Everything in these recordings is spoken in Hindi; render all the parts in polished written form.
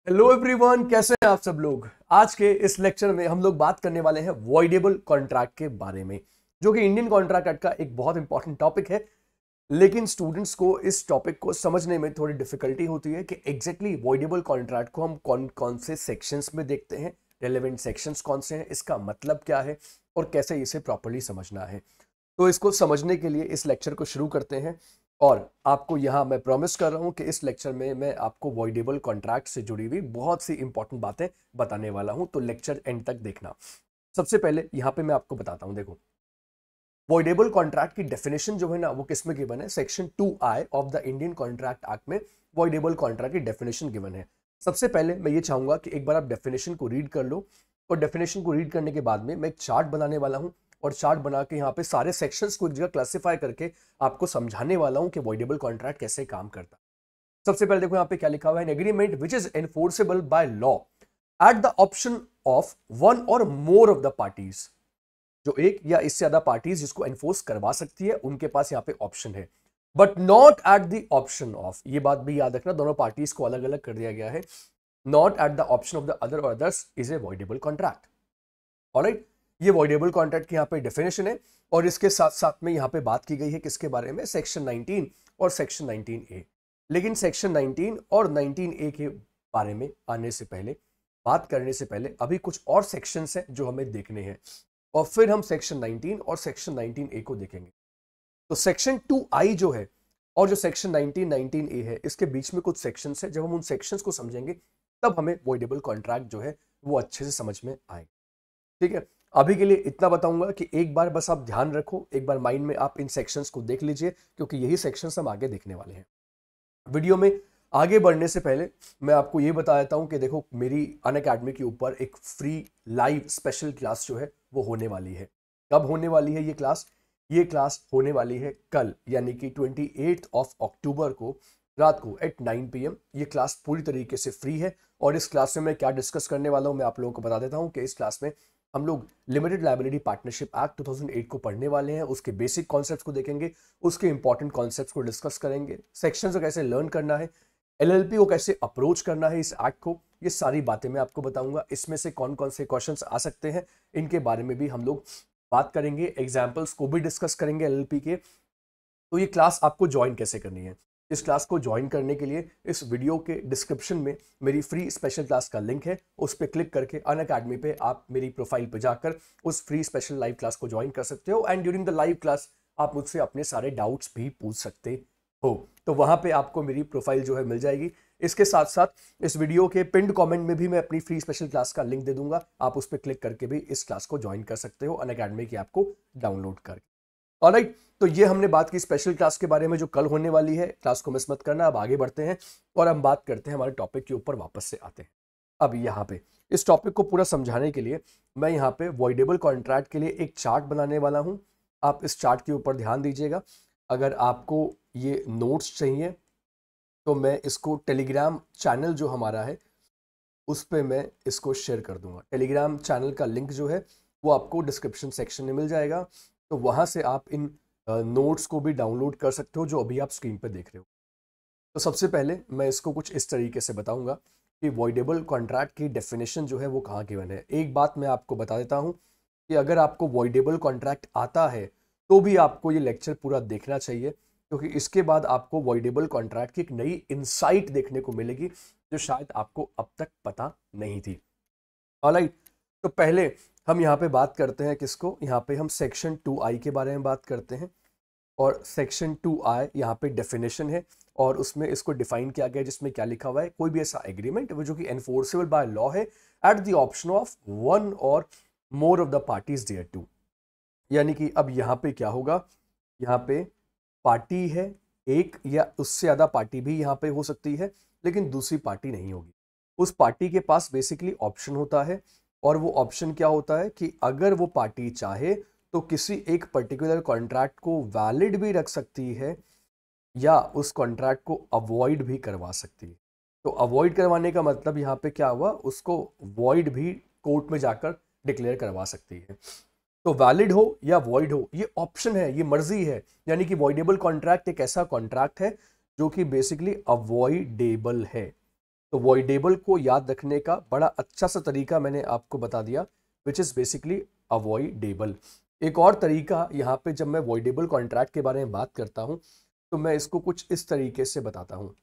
हेलो एवरीवन, कैसे हैं आप सब लोग। आज के इस लेक्चर में हम लोग बात करने वाले हैं वॉइडेबल कॉन्ट्रैक्ट के बारे में, जो कि इंडियन कॉन्ट्रैक्ट एक्ट का एक बहुत इंपॉर्टेंट टॉपिक है। लेकिन स्टूडेंट्स को इस टॉपिक को समझने में थोड़ी डिफिकल्टी होती है कि एग्जैक्टली वॉइडेबल कॉन्ट्रैक्ट को हम कौन कौन से सेक्शंस में देखते हैं, रेलेवेंट सेक्शंस कौन से हैं, इसका मतलब क्या है और कैसे इसे प्रॉपर्ली समझना है। तो इसको समझने के लिए इस लेक्चर को शुरू करते हैं। और आपको यहाँ मैं प्रॉमिस कर रहा हूँ कि इस लेक्चर में मैं आपको वॉइडेबल कॉन्ट्रैक्ट से जुड़ी हुई बहुत सी इंपॉर्टेंट बातें बताने वाला हूँ, तो लेक्चर एंड तक देखना। सबसे पहले यहाँ पे मैं आपको बताता हूँ, देखो वॉइडेबल कॉन्ट्रैक्ट की डेफिनेशन जो है ना वो किस में गिवन है, section 2I of the Indian contract act में वॉइडेबल कॉन्ट्रैक्ट की डेफिनेशन गिवन है। सबसे पहले मैं ये चाहूंगा कि एक बार आप डेफिनेशन को रीड कर लो, और डेफिनेशन को रीड करने के बाद में मैं एक चार्ट बनाने वाला हूँ, और चार्ट बना के यहाँ पे सारे सेक्शंस को एक जगह क्लासिफाई करके आपको समझाने वाला हूँ कि वॉइडेबल कॉन्ट्रैक्ट कैसे काम करता है। सबसे पहले देखो यहाँ पे क्या लिखा हुआ है, an agreement which is enforceable by law at the option of one or more of the parties. जो एक या इससे ज्यादा पार्टीज जिसको एनफोर्स करवा सकती है उनके पास यहाँ पे ऑप्शन है, but not at the option of, ये बात भी याद रखना, दोनों पार्टीज को अलग अलग कर दिया गया है। Not at the option of the other or others is a voidable contract. Alright, ये वॉइडेबल कॉन्ट्रैक्ट की यहाँ पे डेफिनेशन है। और इसके साथ साथ में यहाँ पे बात की गई है किसके बारे में, सेक्शन 19 और सेक्शन 19A। लेकिन सेक्शन 19 और 19A के बारे में आने से पहले, बात करने से पहले, अभी कुछ और सेक्शंस हैं जो हमें देखने हैं, और फिर हम सेक्शन 19 और सेक्शन 19A को देखेंगे। तो सेक्शन 2I जो है और जो सेक्शन 19 है, इसके बीच में कुछ सेक्शंस है। जब हम उन सेक्शंस को समझेंगे तब हमें वॉइडेबल कॉन्ट्रैक्ट जो है वो अच्छे से समझ में आएगा। ठीक है, अभी के लिए इतना बताऊंगा कि एक बार बस आप ध्यान रखो, एक बार माइंड में आप इन सेक्शंस को देख लीजिए, क्योंकि यही सेक्शंस हम आगे देखने वाले हैं। वीडियो में आगे बढ़ने से पहले मैं आपको ये बता देता हूं कि देखो, मेरी अनअकैडमी के ऊपर एक फ्री लाइव स्पेशल क्लास जो है वो होने वाली है। कब होने वाली है ये क्लास? ये क्लास होने वाली है कल, यानी कि 28 अक्टूबर को रात को एट 9 PM। ये क्लास पूरी तरीके से फ्री है, और इस क्लास में मैं क्या डिस्कस करने वाला हूं मैं आप लोगों को बता देता हूं कि इस क्लास में हम लोग लिमिटेड लायबिलिटी पार्टनरशिप एक्ट 2008 को पढ़ने वाले हैं। उसके बेसिक कॉन्सेप्ट्स को देखेंगे, उसके इंपॉर्टेंट कॉन्सेप्ट्स को डिस्कस करेंगे, सेक्शंस को कैसे लर्न करना है, एलएलपी को कैसे अप्रोच करना है इस एक्ट को, ये सारी बातें मैं आपको बताऊंगा। इसमें से कौन कौन से क्वेश्चंस आ सकते हैं इनके बारे में भी हम लोग बात करेंगे, एग्जाम्पल्स को भी डिस्कस करेंगे एलएलपी के। तो ये क्लास आपको ज्वाइन कैसे करनी है? इस क्लास को ज्वाइन करने के लिए इस वीडियो के डिस्क्रिप्शन में मेरी फ्री स्पेशल क्लास का लिंक है, उस पर क्लिक करके अनअकैडमी पे आप मेरी प्रोफाइल पे जाकर उस फ्री स्पेशल लाइव क्लास को ज्वाइन कर सकते हो। And during the live class आप मुझसे अपने सारे डाउट्स भी पूछ सकते हो, तो वहां पे आपको मेरी प्रोफाइल जो है मिल जाएगी। इसके साथ साथ इस वीडियो के पिंड कमेंट में भी मैं अपनी फ्री स्पेशल क्लास का लिंक दे दूंगा, आप उस पर क्लिक करके भी इस क्लास को ज्वाइन कर सकते हो अनअकैडमी की ऐप को डाउनलोड करके। ऑलराइट, तो ये हमने बात की स्पेशल क्लास के बारे में जो कल होने वाली है। क्लास को मिस मत करना। अब आगे बढ़ते हैं और हम बात करते हैं, हमारे टॉपिक के ऊपर वापस से आते हैं। अब यहाँ पे इस टॉपिक को पूरा समझाने के लिए मैं यहाँ पे वॉइडेबल कॉन्ट्रैक्ट के लिए एक चार्ट बनाने वाला हूँ। आप इस चार्ट के ऊपर ध्यान दीजिएगा। अगर आपको ये नोट्स चाहिए तो मैं इसको टेलीग्राम चैनल जो हमारा है उस पर मैं इसको शेयर कर दूंगा। टेलीग्राम चैनल का लिंक जो है वो आपको डिस्क्रिप्शन सेक्शन में मिल जाएगा, तो वहाँ से आप इन नोट्स को भी डाउनलोड कर सकते हो जो अभी आप स्क्रीन पे देख रहे हो। तो सबसे पहले मैं इसको कुछ इस तरीके से बताऊंगा कि वॉइडेबल कॉन्ट्रैक्ट की डेफिनेशन जो है वो कहाँ गिवन है। एक बात मैं आपको बता देता हूँ कि अगर आपको वॉइडेबल कॉन्ट्रैक्ट आता है तो भी आपको ये लेक्चर पूरा देखना चाहिए, क्योंकि इसके बाद आपको वॉइडेबल कॉन्ट्रैक्ट की एक नई इंसाइट देखने को मिलेगी जो शायद आपको अब तक पता नहीं थी। ऑलराइट, तो पहले हम यहाँ पे बात करते हैं किसको, यहाँ पे हम सेक्शन 2I के बारे में बात करते हैं। और सेक्शन 2I यहाँ पे डेफिनेशन है, और उसमें इसको डिफाइन किया गया है जिसमें क्या लिखा हुआ है, कोई भी ऐसा एग्रीमेंट जो कि एनफोर्सेबल बाय लॉ है at the option of one or more of the parties thereto. यानी कि अब यहाँ पे क्या होगा, यहाँ पे पार्टी है एक या उससे ज्यादा पार्टी भी यहाँ पे हो सकती है, लेकिन दूसरी पार्टी नहीं होगी। उस पार्टी के पास बेसिकली ऑप्शन होता है, और वो ऑप्शन क्या होता है कि अगर वो पार्टी चाहे तो किसी एक पर्टिकुलर कॉन्ट्रैक्ट को वैलिड भी रख सकती है या उस कॉन्ट्रैक्ट को अवॉइड भी करवा सकती है। तो अवॉइड करवाने का मतलब यहाँ पे क्या हुआ, उसको वॉइड भी कोर्ट में जाकर डिक्लेयर करवा सकती है। तो वैलिड हो या वॉइड हो ये ऑप्शन है, ये मर्जी है। यानी कि वॉइडेबल कॉन्ट्रैक्ट एक ऐसा कॉन्ट्रैक्ट है जो कि बेसिकली अवॉइडेबल है। तो वॉइडेबल को याद रखने का बड़ा अच्छा सा तरीका मैंने आपको बता दिया, विच इज बेसिकली अवॉइडेबल। एक और तरीका यहाँ पे जब मैं वॉइडेबल कॉन्ट्रैक्ट के बारे में बात करता हूँ तो मैं इसको कुछ इस तरीके से बताता हूँ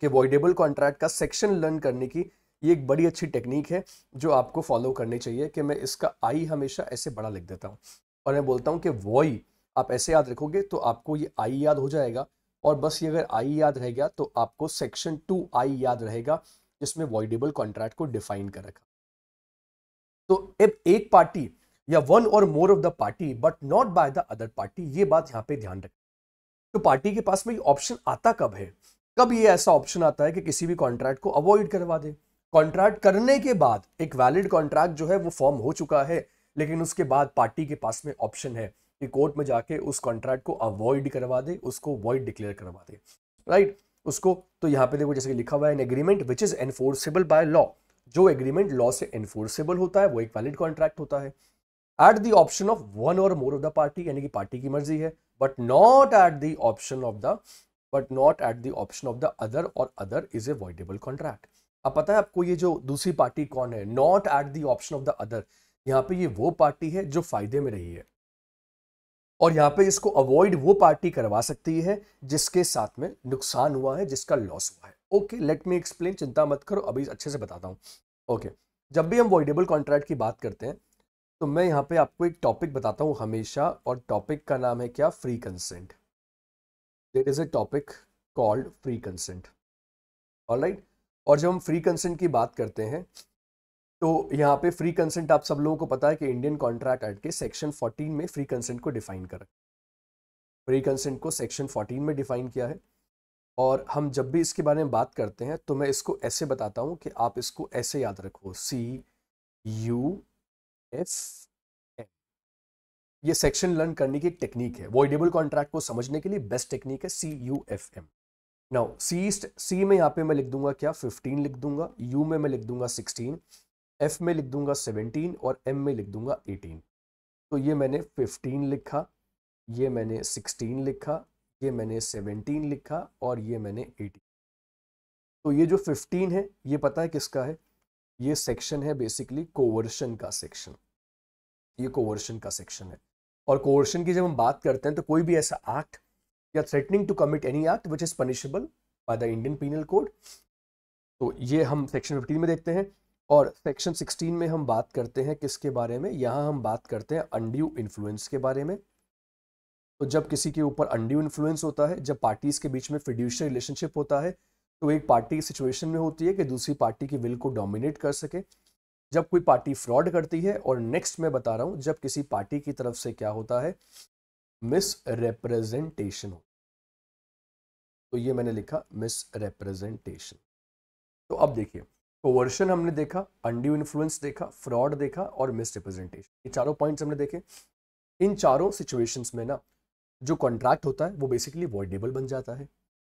कि वॉइडेबल कॉन्ट्रैक्ट का सेक्शन लर्न करने की ये एक बड़ी अच्छी टेक्निक है जो आपको फॉलो करनी चाहिए। कि मैं इसका आई हमेशा ऐसे बड़ा लिख देता हूँ और मैं बोलता हूँ कि वॉई आप ऐसे याद रखोगे तो आपको ये आई याद हो जाएगा, और बस ये अगर आई याद रह गया तो आपको सेक्शन 2 आई याद रहेगा जिसमें वॉइडेबल कॉन्ट्रैक्ट को डिफाइन कर रखा। तो अब एक पार्टी या one or more of the party but not by the other party, ये बात यहां पे ध्यान रखें। तो पार्टी के पास में ऑप्शन आता कब है? कब ये ऐसा ऑप्शन आता है कि किसी भी कॉन्ट्रैक्ट को अवॉइड करवा दे। कॉन्ट्रैक्ट करने के बाद एक वैलिड कॉन्ट्रैक्ट जो है वो फॉर्म हो चुका है, लेकिन उसके बाद पार्टी के पास में ऑप्शन है कि कोर्ट में जाके उस कॉन्ट्रैक्ट को अवॉइड करवा दे, उसको वॉइड डिक्लेयर करवा दे, राइट। उसको तो यहां पे देखो जैसे कि लिखा हुआ है, an agreement which is enforceable by law. जो एग्रीमेंट लॉ से एनफोर्सेबल होता है वो एक वैलिड कॉन्ट्रैक्ट होता है। At the option of one or more of the party, यानी कि पार्टी की मर्जी है, but not at the option of the other, और other is a voidable contract. अब पता है आपको ये जो दूसरी पार्टी कौन है? Not at the option of the other, यहां पे ये वो पार्टी है जो फायदे में रही है, और यहां पे इसको अवॉइड वो पार्टी करवा सकती है जिसके साथ में नुकसान हुआ है, जिसका लॉस हुआ है। ओके, लेट मी एक्सप्लेन, चिंता मत करो, अभी अच्छे से बताता हूं। ओके, जब भी हम वॉइडेबल कॉन्ट्रैक्ट की बात करते हैं तो मैं यहाँ पे आपको एक टॉपिक बताता हूँ हमेशा, और टॉपिक का नाम है क्या? Free consent. There is a topic called free consent, alright. और जब हम फ्री कंसेंट की बात करते हैं तो यहाँ पे फ्री कंसेंट आप सब लोगों को पता है कि इंडियन कॉन्ट्रैक्ट एक्ट के सेक्शन 14 में फ्री कंसेंट को डिफाइन कर, फ्री कंसेंट को सेक्शन 14 में डिफाइन किया है। और हम जब भी इसके बारे में बात करते हैं तो मैं इसको ऐसे बताता हूँ कि आप इसको ऐसे याद रखो, CUFM। ये सेक्शन लर्न करने की एक टेक्निक है, वॉइडेबल कॉन्ट्रैक्ट को समझने के लिए बेस्ट टेक्निक है CUFM। नाउ सी में यहाँ पे मैं लिख दूंगा क्या? 15 लिख दूंगा, यू में मैं लिख दूंगा 16, एफ में लिख दूंगा 17, और एम में लिख दूंगा 18। तो ये मैंने 15 लिखा, ये मैंने 16 लिखा, ये मैंने 17 लिखा, और ये मैंने 18। तो ये जो 15 है ये पता है किसका है? ये सेक्शन है बेसिकली कोवर्शन का सेक्शन, ये कोवर्शन का सेक्शन है। और कोवर्शन की जब हम बात करते हैं तो कोई भी ऐसा एक्ट या threatening to commit any act which is punishable by the Indian penal code, तो ये हम सेक्शन 15 में देखते हैं। और सेक्शन 16 में हम बात करते हैं किसके बारे में? यहाँ हम बात करते हैं अनड्यू इन्फ्लुएंस के बारे में। तो जब किसी के ऊपर अनड्यू इन्फ्लुएंस होता है, जब पार्टीज के बीच में फिड्यूशियल रिलेशनशिप होता है, तो एक पार्टी सिचुएशन में होती है कि दूसरी पार्टी की विल को डोमिनेट कर सके। जब कोई पार्टी फ्रॉड करती है, और नेक्स्ट मैं बता रहा हूं जब किसी पार्टी की तरफ से क्या होता है? मिस रिप्रेजेंटेशन हो। तो ये मैंने लिखा मिस रिप्रेजेंटेशन। तो अब देखिए, कोवर्शन हमने देखा, अनड्यू इन्फ्लुएंस देखा, फ्रॉड देखा, और मिस रिप्रेजेंटेशन, ये चारों पॉइंट्स हमने देखे। इन चारों सिचुएशंस में ना जो कॉन्ट्रैक्ट होता है वो बेसिकली वॉइडेबल बन जाता है।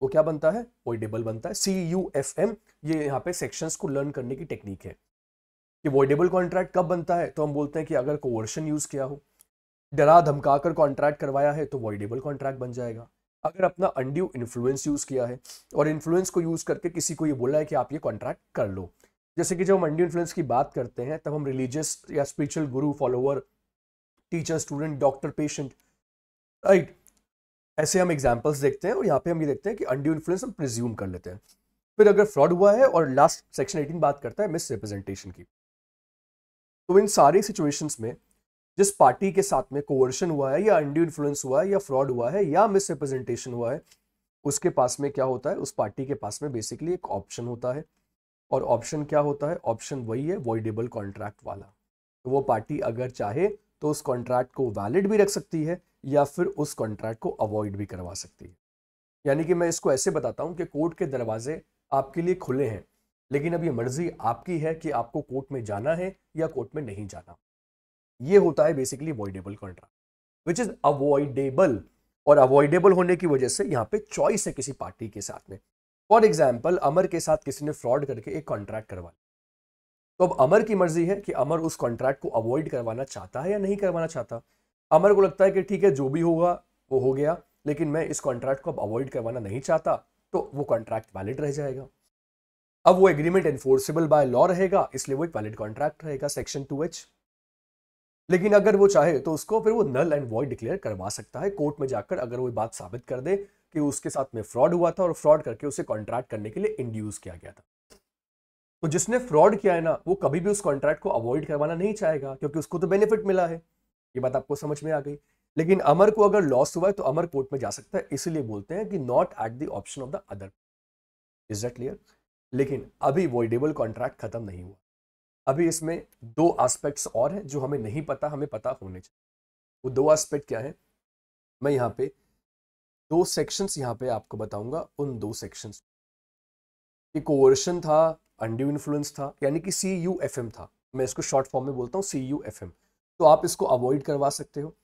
वो क्या बनता है? वॉइडेबल बनता है। CUFM, ये यहाँ पे सेक्शंस को लर्न करने की टेक्निक है कि वॉइडेबल कॉन्ट्रैक्ट कब बनता है। तो हम बोलते हैं कि अगर कोवर्शन यूज किया हो, डरा धमका कर कॉन्ट्रैक्ट करवाया है, तो वॉइडेबल कॉन्ट्रैक्ट बन जाएगा। अगर अपना अनड्यू इन्फ्लुएंस यूज किया है और इन्फ्लुएंस को यूज करके किसी को ये बोला है कि आप ये कॉन्ट्रैक्ट कर लो, जैसे कि जब हम अनड्यू इन्फ्लुएंस की बात करते हैं तब हम रिलीजियस या स्पिरिचुअल गुरु, follower, teacher, student, doctor, patient, right, ऐसे हम एग्जाम्पल्स देखते हैं। और यहाँ पे हम ये देखते हैं कि अनड्यू इन्फ्लुएंस हम प्रिज्यूम कर लेते हैं। फिर अगर फ्रॉड हुआ है, और लास्ट सेक्शन 18 बात करता है मिस रिप्रेजेंटेशन की। तो इन सारी सिचुएशंस में जिस पार्टी के साथ में कोवर्शन हुआ है, या अनड्यू इन्फ्लुएंस हुआ है, या फ्रॉड हुआ है, या मिस रिप्रेजेंटेशन हुआ है, उसके पास में क्या होता है? उस पार्टी के पास में बेसिकली एक ऑप्शन होता है। और ऑप्शन क्या होता है? ऑप्शन वही है वॉइडेबल कॉन्ट्रैक्ट वाला। तो वो पार्टी अगर चाहे तो उस कॉन्ट्रैक्ट को वैलिड भी रख सकती है, या फिर उस कॉन्ट्रैक्ट को अवॉइड भी करवा सकती है। यानी कि मैं इसको ऐसे बताता हूं कि कोर्ट के दरवाजे आपके लिए खुले हैं, लेकिन अब ये मर्जी आपकी है कि आपको कोर्ट में जाना है या कोर्ट में नहीं जाना। ये होता है basically voidable contract, which is avoidable. और अवॉइडेबल होने की वजह से यहाँ पे चॉइस है किसी पार्टी के साथ में। फॉर एग्जाम्पल, अमर के साथ किसी ने फ्रॉड करके एक कॉन्ट्रैक्ट करवा, तो अब अमर की मर्जी है कि अमर उस कॉन्ट्रैक्ट को अवॉइड करवाना चाहता है या नहीं करवाना चाहता। अमर को लगता है कि ठीक है, जो भी होगा वो हो गया, लेकिन मैं इस कॉन्ट्रैक्ट को अब अवॉइड करवाना नहीं चाहता, तो वो कॉन्ट्रैक्ट वैलिड रह जाएगा। अब वो एग्रीमेंट एनफोर्सेबल बाय लॉ रहेगा, इसलिए वो एक वैलिड कॉन्ट्रैक्ट रहेगा, सेक्शन 2H। लेकिन अगर वो चाहे तो उसको फिर वो नल एंड वॉइड डिक्लेयर करवा सकता है कोर्ट में जाकर, अगर वो बात साबित कर दे कि उसके साथ में फ्रॉड हुआ था और फ्रॉड करके उसे कॉन्ट्रैक्ट करने के लिए इंड्यूस किया गया था। तो जिसने फ्रॉड किया है ना, वो कभी भी उस कॉन्ट्रैक्ट को अवॉइड करवाना नहीं चाहेगा, क्योंकि उसको तो बेनिफिट मिला है। ये बात आपको समझ में आ गई। लेकिन अमर को अगर लॉस हुआ है तो अमर कोर्ट में जा सकता है, इसीलिए बोलते हैं कि not at the option of the other. Is that clear? लेकिन अभी वॉइडेबल कॉन्ट्रैक्ट खत्म नहीं हुआ। अभी इसमें दो एस्पेक्ट्स और हैं जो हमें नहीं पता, हमें पता होने चाहिए। वो दो एस्पेक्ट क्या है, मैं यहाँ पे दो सेक्शंस यहाँ पे आपको बताऊंगा। उन दो सेक्शंस कि कोवर्शन था, अनड्यू इन्फ्लुएंस था, यानी कि CUFM था। मैं इसको शॉर्ट फॉर्म में बोलता हूँ CUFM। तो आप इसको अवॉइड करवा सकते हो।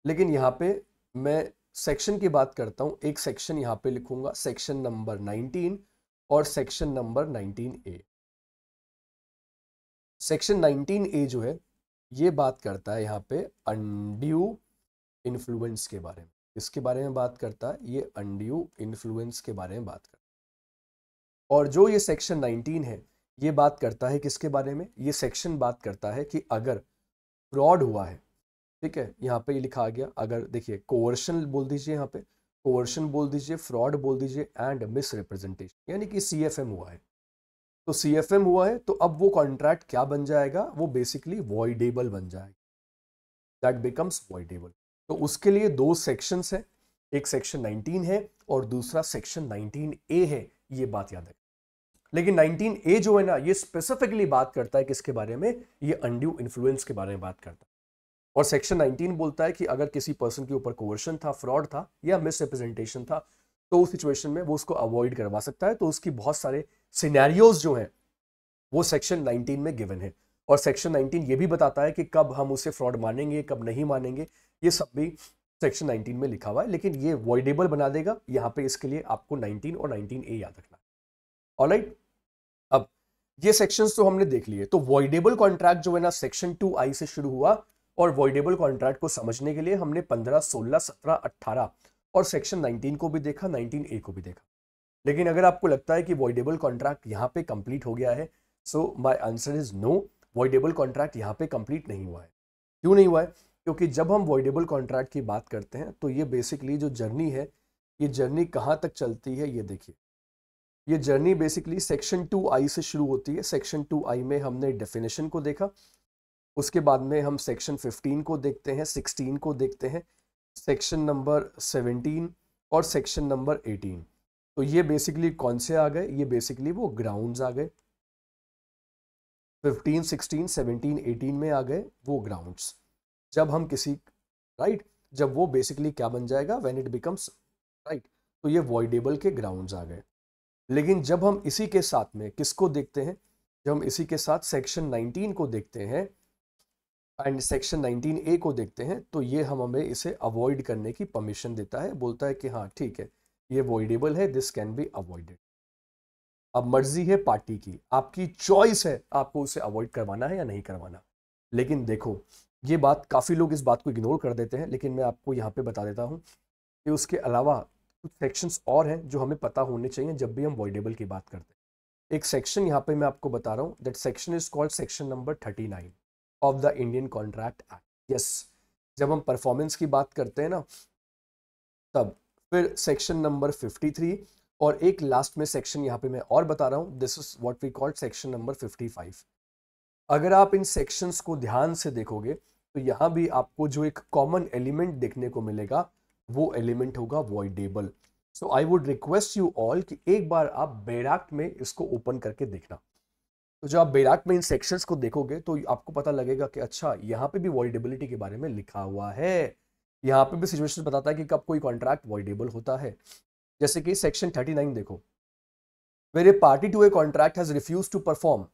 लेकिन यहाँ पे मैं सेक्शन की बात करता हूँ। एक सेक्शन यहाँ पे लिखूंगा, सेक्शन नंबर 19 और section number 19A। Section 19A जो है ये बात करता है यहाँ पे अनड्यू इन्फ्लुएंस के बारे में। इसके बारे में बात करता है, ये अनड्यू इन्फ्लुएंस के बारे में बात करता है। और जो ये सेक्शन 19 है ये बात करता है किसके बारे में? ये सेक्शन बात करता है कि अगर फ्रॉड हुआ है, ठीक है, यहाँ पे ये लिखा गया, अगर देखिए कोवर्शन बोल दीजिए, यहाँ पे कोवर्शन बोल दीजिए, फ्रॉड बोल दीजिए एंड मिस रिप्रेजेंटेशन, यानी कि CFM हुआ है। तो CFM हुआ है तो अब वो कॉन्ट्रैक्ट क्या बन जाएगा? वो बेसिकली वॉइडेबल बन जाएगा, दैट बिकम्स वॉइडेबल। तो उसके लिए दो सेक्शंस है, एक सेक्शन 19 है और दूसरा सेक्शन 19A है, ये बात याद है। लेकिन 19A जो है ना, ये स्पेसिफिकली बात करता है किसके बारे में? ये अनड्यू इन्फ्लुएंस के बारे में बात करता है। और सेक्शन 19 बोलता है कि अगर किसी पर्सन के ऊपर कोवर्शन था, फ्रॉड था या मिस रिप्रेजेंटेशन था, तो उस सिचुएशन में वो उसको अवॉइड करवा सकता है। तो उसकी बहुत सारे सिनेरियोज जो हैं वो सेक्शन 19 में गिवन है। और सेक्शन 19 ये भी बताता है कि कब हम उसे फ्रॉड मानेंगे, कब नहीं मानेंगे, ये सब भी सेक्शन 19 में लिखा हुआ है। लेकिन ये वॉइडेबल बना देगा यहाँ पे, इसके लिए आपको 19 और 19A याद रखना है। ऑलराइट, अब ये सेक्शंस तो हमने देख लिए। तो वॉइडेबल कॉन्ट्रैक्ट जो है ना, सेक्शन 2I से शुरू हुआ। और वॉइडेबल कॉन्ट्रैक्ट को समझने के लिए हमने 15, 16, 17, 18 और सेक्शन 19 को भी देखा, 19A को भी देखा। लेकिन अगर आपको लगता है कि वॉइडेबल कॉन्ट्रैक्ट यहाँ पे कंप्लीट हो गया है, so my answer is no, voidable contract यहाँ पे कंप्लीट नहीं हुआ है। क्यों नहीं हुआ है? क्योंकि जब हम वॉइडेबल कॉन्ट्रैक्ट की बात करते हैं तो ये बेसिकली जो जर्नी है, ये जर्नी कहाँ तक चलती है, ये देखिए। ये जर्नी बेसिकली सेक्शन 2I से शुरू होती है। सेक्शन 2I में हमने डेफिनेशन को देखा, उसके बाद में हम सेक्शन 15 को देखते हैं, 16 को देखते हैं, सेक्शन नंबर 17 और सेक्शन नंबर 18। तो ये बेसिकली कौन से आ गए? ये बेसिकली वो ग्राउंड्स आ गए। 15, 16, 17, 18 में आ गए वो ग्राउंड्स। जब हम किसी राइट, जब वो बेसिकली क्या बन जाएगा? When it becomes right. तो ये वॉइडेबल के ग्राउंड्स आ गए। लेकिन जब हम इसी के साथ में किसको देखते हैं? जब हम इसी के साथ सेक्शन 19 को देखते हैं एंड सेक्शन 19A को देखते हैं, तो ये हमें इसे अवॉइड करने की परमिशन देता है। बोलता है कि हाँ ठीक है, ये वॉइडेबल है, दिस कैन बी अवॉइडेड। अब मर्जी है पार्टी की, आपकी चॉइस है आपको उसे अवॉइड करवाना है या नहीं करवाना। लेकिन देखो, ये बात काफ़ी लोग इस बात को इग्नोर कर देते हैं, लेकिन मैं आपको यहाँ पे बता देता हूँ कि उसके अलावा कुछ सेक्शंस और हैं जो हमें पता होने चाहिए जब भी हम वॉइडेबल की बात करते हैं। एक सेक्शन यहाँ पे मैं आपको बता रहा हूँ, that section is called section number 39 of the Indian contract act. Yes, जब हम परफॉर्मेंस की बात करते हैं ना, तब फिर सेक्शन नंबर 53 और एक लास्ट में सेक्शन यहाँ पे मैं और बता रहा हूँ, this is what we called section number 55। अगर आप इन सेक्शंस को ध्यान से देखोगे तो यहाँ भी आपको जो एक कॉमन एलिमेंट देखने को मिलेगा वो एलिमेंट होगा voidable. So I would request you all कि एक बार आप बैराक्ट में इसको ओपन करके देखना। तो जब आप बैराक्ट में इन सेक्शंस को देखोगे तो आपको पता लगेगा कि अच्छा, यहाँ पे भी वॉइडेबिलिटी के बारे में लिखा हुआ है। यहाँ पे भी सिचुएशन बताता है कि कब कोई कॉन्ट्रैक्ट वॉइडेबल होता है। जैसे कि सेक्शन 39 देखो, where a party to a contract has refused to perform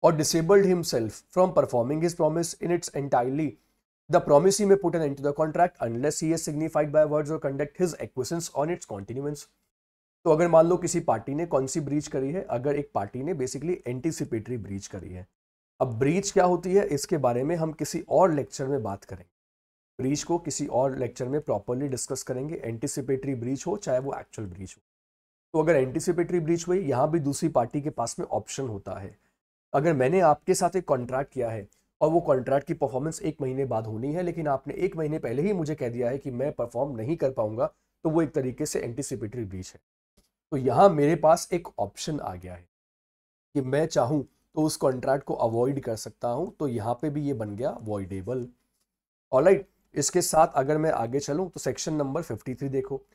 or disabled himself from performing his promise in its entirely, the promisee may put an end to the contract unless he has signified by words or conduct his acquiescence on its continuance। तो अगर मान लो किसी पार्टी ने कौन सी ब्रीच करी है, अगर एक पार्टी ने बेसिकली एंटीसिपेटरी ब्रीच करी है। अब ब्रीच क्या होती है इसके बारे में हम किसी और लेक्चर में बात करेंगे। ब्रीच को किसी और लेक्चर में प्रॉपरली डिस्कस करेंगे, एंटीसिपेटरी ब्रीच हो चाहे वो एक्चुअल ब्रीच हो। तो अगर एंटीसिपेटरी ब्रीच हुई, यहां भी दूसरी पार्टी के पास में ऑप्शन होता है। अगर मैंने आपके साथ एक कॉन्ट्रैक्ट किया है और वो कॉन्ट्रैक्ट की परफॉर्मेंस 1 महीने बाद होनी है, लेकिन आपने 1 महीने पहले ही मुझे कह दिया है कि मैं परफॉर्म नहीं कर पाऊंगा, तो वो एक तरीके से एंटीसिपेटरी ब्रीच है। तो यहां मेरे पास एक ऑप्शन आ गया है कि मैं चाहूं तो उस कॉन्ट्रैक्ट को अवॉइड कर सकता हूं, तो यहां पे भी ये बन गया वॉइडेबल। ऑलराइट, इसके साथ अगर मैं आगे चलूं तो सेक्शन नंबर 53 देखो।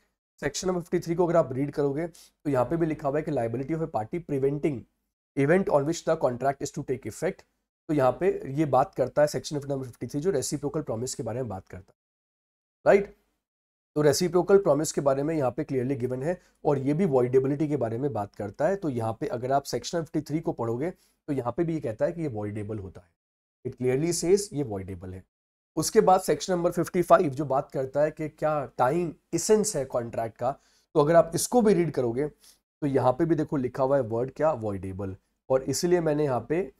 सेक्शन नंबर 53 को अगर आप रीड करोगे तो यहाँ पे भी लिखा हुआ है कि liability of a party preventing event on which the contract is to take effect. तो यहाँ पे ये बात करता है सेक्शन नंबर 53 जो रेसिप्रोकल प्रॉमिस के बारे में बात करता है, राइट। तो रेसिप्रोकल प्रॉमिस के बारे में यहाँ पे क्लियरली गिवन है और ये भी वॉइडेबिलिटी के बारे में बात करता है। तो यहाँ पे अगर आप सेक्शन 53 को पढ़ोगे तो यहाँ पे भी ये कहता है कि ये वॉइडेबल होता है, इट क्लियरली सेज ये वॉइडेबल है। उसके बाद सेक्शन नंबर 55 जो बात करता है कि क्या टाइम इसेंस है कॉन्ट्रैक्ट का, तो अगर आप इसको भी रीड करोगे तो यहाँ पे भी देखो लिखा हुआ है वर्ड क्या, वॉइडेबल। और इसलिए मैंने यहाँ पे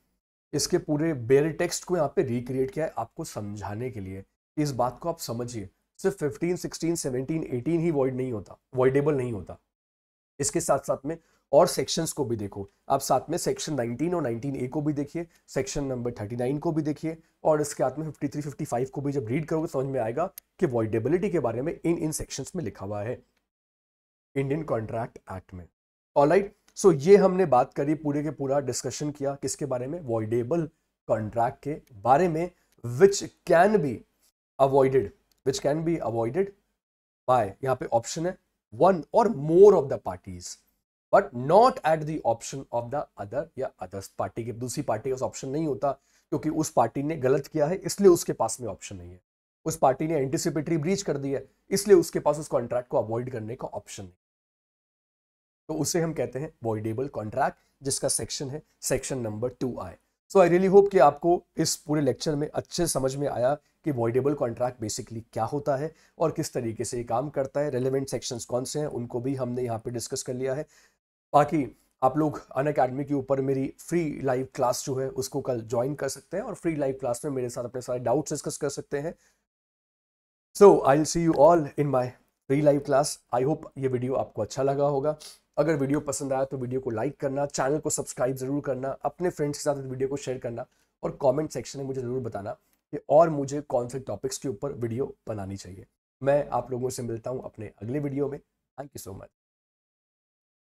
इसके पूरे बेयर टेक्स्ट को यहाँ पे रिक्रिएट किया है आपको समझाने के लिए। इस बात को आप समझिए, सिर्फ 15, 16, 17, 18 ही वॉइड नहीं होता, वॉइडेबल नहीं होता। इसके साथ साथ में और सेक्शंस को भी देखो आप, साथ में सेक्शन 19 और 19A को भी देखिए, सेक्शन नंबर 39 को भी देखिए, और इसके साथ में 53, 55 को भी जब रीड करोगे समझ में आएगा कि वॉइडेबिलिटी के बारे में इन सेक्शंस में लिखा हुआ है इंडियन कॉन्ट्रैक्ट एक्ट में। ऑलराइट, सो ये हमने बात करी, पूरे के पूरा डिस्कशन किया किसके बारे में, वॉइडेबल कॉन्ट्रैक्ट के बारे में, which can be avoided by, यहाँ पे ऑप्शन है one or more of the parties, but not at the option of the other या अदर्स पार्टी के, दूसरी पार्टी का ऑप्शन नहीं होता क्योंकि उस पार्टी ने गलत किया है इसलिए उसके पास में ऑप्शन नहीं है, उस पार्टी ने एंटीसिपेटरी ब्रीच कर दी है इसलिए उसके पास उस कॉन्ट्रैक्ट को अवॉइड करने का ऑप्शन नहीं, तो उसे हम कहते हैं वॉइडेबल कॉन्ट्रैक्ट, जिसका सेक्शन है section number 2I। So I really hope कि आपको इस पूरे लेक्चर में अच्छे समझ में आया कि वॉइडेबल कॉन्ट्रैक्ट बेसिकली क्या होता है और किस तरीके से ये काम करता है। रेलेवेंट सेक्शंस कौन से हैं उनको भी हमने यहाँ पे डिस्कस कर लिया है। बाकी आप लोग अनअकैडमी के ऊपर मेरी फ्री लाइव क्लास जो है उसको कल ज्वाइन कर सकते हैं और फ्री लाइव क्लास में मेरे साथ अपने सारे डाउट्स डिस्कस कर सकते हैं। So I will see you all in my free live class. I hope ये वीडियो आपको अच्छा लगा होगा। अगर वीडियो पसंद आया तो वीडियो को लाइक करना, चैनल को सब्सक्राइब जरूर करना, अपने फ्रेंड्स के साथ इस वीडियो को शेयर करना और कमेंट सेक्शन में मुझे जरूर बताना कि और मुझे कौन से टॉपिक्स के ऊपर वीडियो बनानी चाहिए। मैं आप लोगों से मिलता हूं अपने अगले वीडियो में। Thank you so much.